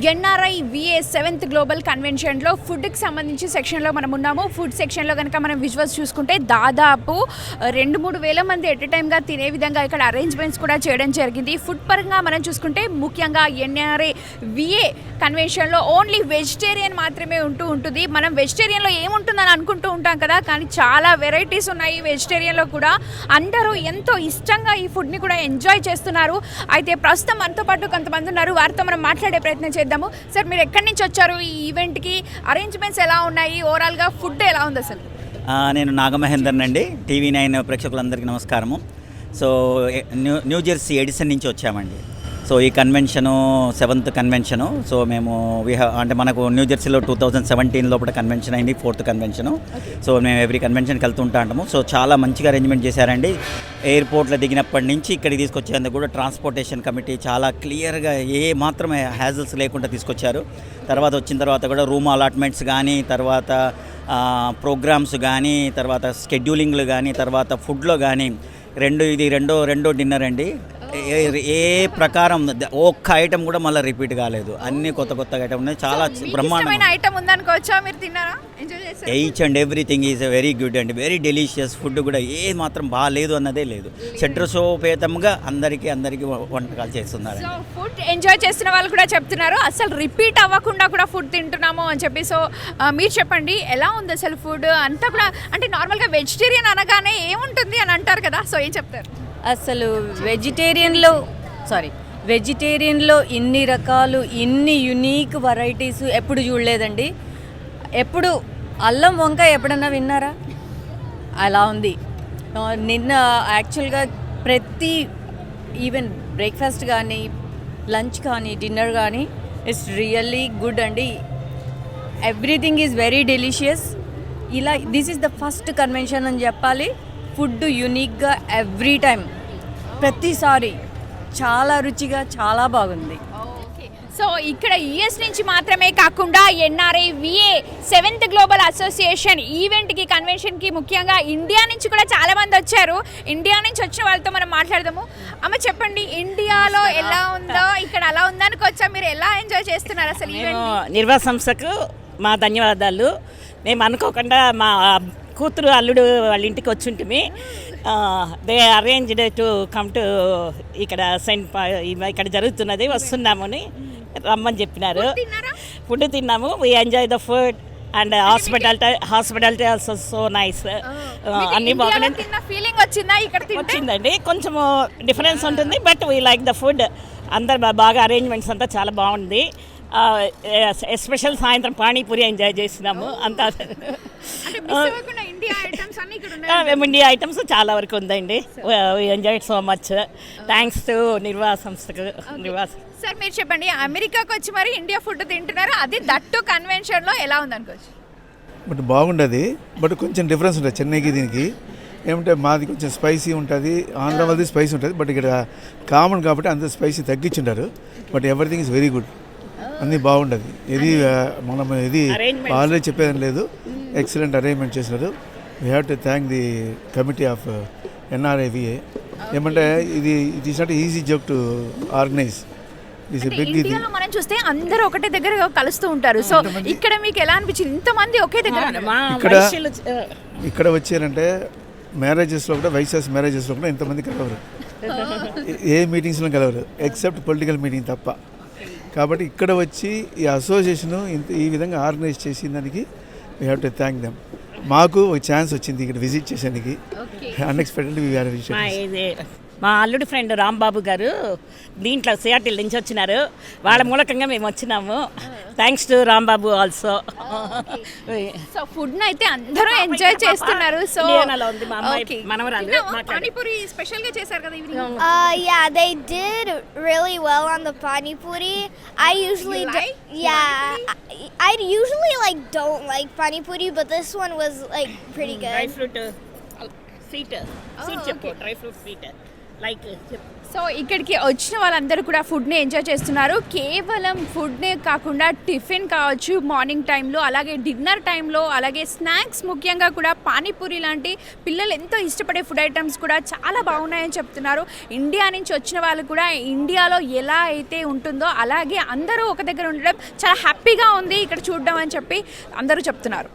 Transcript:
NRI VA 7th global కన్వెన్షన్లో ఫుడ్కి సంబంధించి సెక్షన్లో మనం ఉన్నాము. ఫుడ్ సెక్షన్లో కనుక మనం విజువల్స్ చూసుకుంటే దాదాపు 2-3 వేల మంది ఎట్ ఎ టైమ్గా తినే విధంగా ఇక్కడ అరేంజ్మెంట్స్ కూడా చేయడం జరిగింది. ఫుడ్ పరంగా మనం చూసుకుంటే ముఖ్యంగా ఎన్ఆర్ఐ విఏ కన్వెన్షన్లో ఓన్లీ వెజిటేరియన్ మాత్రమే ఉంటుంది. మనం వెజిటేరియన్లో ఏముంటుందని అనుకుంటూ ఉంటాం కదా, కానీ చాలా వెరైటీస్ ఉన్నాయి వెజిటేరియన్లో కూడా. అందరూ ఎంతో ఇష్టంగా ఈ ఫుడ్ని కూడా ఎంజాయ్ చేస్తున్నారు. అయితే ప్రస్తుతం మనతో పాటు కొంతమంది ఉన్నారు, వారితో మనం మాట్లాడే ప్రయత్నం చేద్దాము. సార్, మీరు ఎక్కడి నుంచి వచ్చారు? ఈ ఈవెంట్కి అరేంజ్మెంట్స్ ఎలా ఉన్నాయి? ఓవరాల్గా ఫుడ్ ఎలా ఉంది అసలు? నేను నాగమహేందర్ అండి. టీవీ9 ప్రేక్షకులందరికీ నమస్కారము. సో న్యూ జెర్సీ ఎడిసన్ నుంచి వచ్చామండి. సో ఈ కన్వెన్షను 7th కన్వెన్షను. సో మేము అంటే మనకు న్యూ జెర్సీలో 2017 లోపల కన్వెన్షన్ అయింది, 4th కన్వెన్షను. సో మేము ఎవ్రీ కన్వెన్షన్కి వెళ్తుంటా ఉంటాము. సో చాలా మంచిగా అరేంజ్మెంట్ చేశారండి. ఎయిర్పోర్ట్లో దిగినప్పటి నుంచి ఇక్కడికి తీసుకొచ్చేందుకు కూడా ట్రాన్స్పోర్టేషన్ కమిటీ చాలా క్లియర్గా ఏ మాత్రమే హ్యాజల్స్ లేకుండా తీసుకొచ్చారు. తర్వాత వచ్చిన తర్వాత కూడా రూమ్ అలాట్మెంట్స్ కానీ, తర్వాత ప్రోగ్రామ్స్ కానీ, తర్వాత స్కెడ్యూలింగ్లు కానీ, తర్వాత ఫుడ్లో కానీ రెండో డిన్నర్ అండి. ఏ ప్రకారం ఒక్క ఐటమ్ కూడా మళ్ళీ రిపీట్ కాలేదు. అన్ని కొత్త ఐటమ్ ఉన్నాయి. చాలా బ్రహ్మాండమైన ఐటమ్ ఉందనుకోవచ్చా? మీరు తిన్నారా? ఎంజాయ్ చేశారా? Each and everything is very good and very delicious. Food కూడా ఏ మాత్రం బాగాలేదు అన్నదే లేదు. షడ్రసోపేతంగా అందరికీ వంటకాలు చేస్తున్నారు. సో ఫుడ్ ఎంజాయ్ చేస్తున్న వాళ్ళు కూడా చెప్తున్నారు అసలు రిపీట్ అవ్వకుండా కూడా ఫుడ్ తింటున్నాము అని చెప్పి. సో మీరు చెప్పండి, ఎలా ఉంది అసలు ఫుడ్ అంతా కూడా? అంటే నార్మల్గా వెజిటేరియన్ అనగానే ఏముంటుంది అని అంటారు కదా, సో ఏం చెప్తారు? అసలు వెజిటేరియన్లో ఇన్ని రకాలు, ఇన్ని యునీక్ వెరైటీస్ ఎప్పుడు చూడలేదండి. ఎప్పుడు అల్లం వంకాయ ఎప్పుడన్నా విన్నారా? అలా ఉంది. నిన్న యాక్చువల్గా ప్రతి ఈవెన్ బ్రేక్ఫాస్ట్ కానీ, లంచ్ కానీ, డిన్నర్ కానీ ఇట్స్ రియల్లీ గుడ్ అండి. Everything is very delicious. ఇలా this is the first convention అని చెప్పాలి. ఫుడ్ యూనిక్గా ఎవ్రీ టైం, ప్రతిసారి చాలా రుచిగా, చాలా బాగుంది. సో ఇక్కడ యుఎస్ నుంచి మాత్రమే కాకుండా NRI VA 7th global association ఈవెంట్కి, కన్వెన్షన్కి ముఖ్యంగా ఇండియా నుంచి కూడా చాలామంది వచ్చారు. ఇండియా నుంచి వచ్చిన వాళ్ళతో మనం మాట్లాడదాము. అమ్మ చెప్పండి, ఇండియాలో ఎలా ఉందో ఇక్కడ అలా ఉందనుకోవచ్చా? మీరు ఎలా ఎంజాయ్ చేస్తున్నారు అసలు ఈవెంట్? నిర్వా సంస్థకు మా ధన్యవాదాలు. మేము అనుకోకుండా మా కూతురు అల్లుడు వాళ్ళ ఇంటికి వచ్చి ఉంటుంది. They arranged to come to ఇక్కడ ఇక్కడ జరుగుతున్నది, వస్తున్నామని రమ్మని చెప్పినారు. ఫుడ్ తిన్నాము. We enjoy the food and hospitality also so nice. అన్ని బాగున్నాయి. ఫీలింగ్ వచ్చిందా ఇక్కడ? వచ్చిందండి. కొంచెము డిఫరెన్స్ ఉంటుంది, but we like the food. అందరు బాగా అరేంజ్మెంట్స్ అంతా చాలా బాగుంది. ఎస్పెషల్ సాయంత్రం పానీపూరి ఎంజాయ్ చేసినాము అంతా. ఇండియా ఐటమ్స్ చాలా వరకు ఉందండి. Enjoy so much. Thanks to NRIVA సంస్థకు. సార్, మీరు చెప్పండి, అమెరికాకి వచ్చి మరి ఇండియా ఫుడ్ తింటున్నారు, అది దట్టు కన్వెన్షన్లో ఎలా ఉందనుకోవచ్చు? బట్ బాగుంటుంది. బట్ కొంచెం డిఫరెన్స్ ఉంటుంది చెన్నైకి దీనికి. ఏమంటే మాది కొంచెం స్పైసీ ఉంటుంది, ఆంధ్ర వాళ్ళది స్పైసీ ఉంటుంది. బట్ ఇక్కడ కామన్ కాబట్టి అంత స్పైసీ తగ్గించుంటారు. But everything is very good. అన్నీ బాగుంటుంది. మనం ఆల్రెడీ చెప్పేదని లేదు. ఎక్సలెంట్ అరేంజ్మెంట్ చేసినారు. We have to thank the committee of NRIVA. ఏమంటే it is not easy job to organise. ఇండియాలో మనం చూస్తే అందరూ ఒకటే దగ్గర కలుస్తూ ఉంటారు. సో ఇక్కడ మీకు ఎలా అనిపించింది? ఇంతమంది ఒకే దగ్గర ఇక్కడ వచ్చారంటే మ్యారేజెస్లో కూడా, వైసెస్ మ్యారేజెస్లో కూడా ఇంతమంది కలవరు. ఏ మీటింగ్స్లో కలవరు ఎక్సెప్ట్ పొలిటికల్ మీటింగ్ తప్ప. కాబట్టి ఇక్కడ వచ్చి ఈ అసోసియేషను ఈ విధంగా ఆర్గనైజ్ చేసిన దానికి we have to thank them. మాకు ఒక ఛాన్స్ వచ్చింది ఇక్కడ విజిట్ చేసేందుకు. అన్ఎక్స్పెక్టెడ్లీ మా అల్లుడి ఫ్రెండ్ రాంబాబు గారు దీంట్లో సియాటిల్ నుంచి వచ్చినారు. వాళ్ళ మూలకంగా మేము వచ్చినాము. Thanks to Rambabu also. So food అయితే అందరూ ఎంజాయ్ చేస్తున్నారు. సో మనవరాలు పానీపూరి స్పెషల్ గా చేశారు కదా evening? Yeah, they did really well on the pani puri. I usually don't like pani puri, but this one was like pretty good. Dry fruit sweet చెప్పు. Dry fruit sweet. Like so ఇక్కడికి వచ్చిన వాళ్ళందరూ కూడా ఫుడ్ని enjoy చేస్తున్నారు. కేవలం ఫుడ్నే కాకుండా tiffin కావచ్చు మార్నింగ్ టైంలో, అలాగే డిన్నర్ టైంలో, అలాగే స్నాక్స్ ముఖ్యంగా కూడా పానీపూరి లాంటి పిల్లలు ఎంతో ఇష్టపడే ఫుడ్ ఐటమ్స్ కూడా చాలా బాగున్నాయని చెప్తున్నారు. ఇండియా నుంచి వచ్చిన వాళ్ళు కూడా ఇండియాలో ఎలా అయితే ఉంటుందో అలాగే అందరూ ఒక దగ్గర ఉండడం చాలా హ్యాపీగా ఉంది ఇక్కడ చూడడం అని చెప్పి అందరూ చెప్తున్నారు.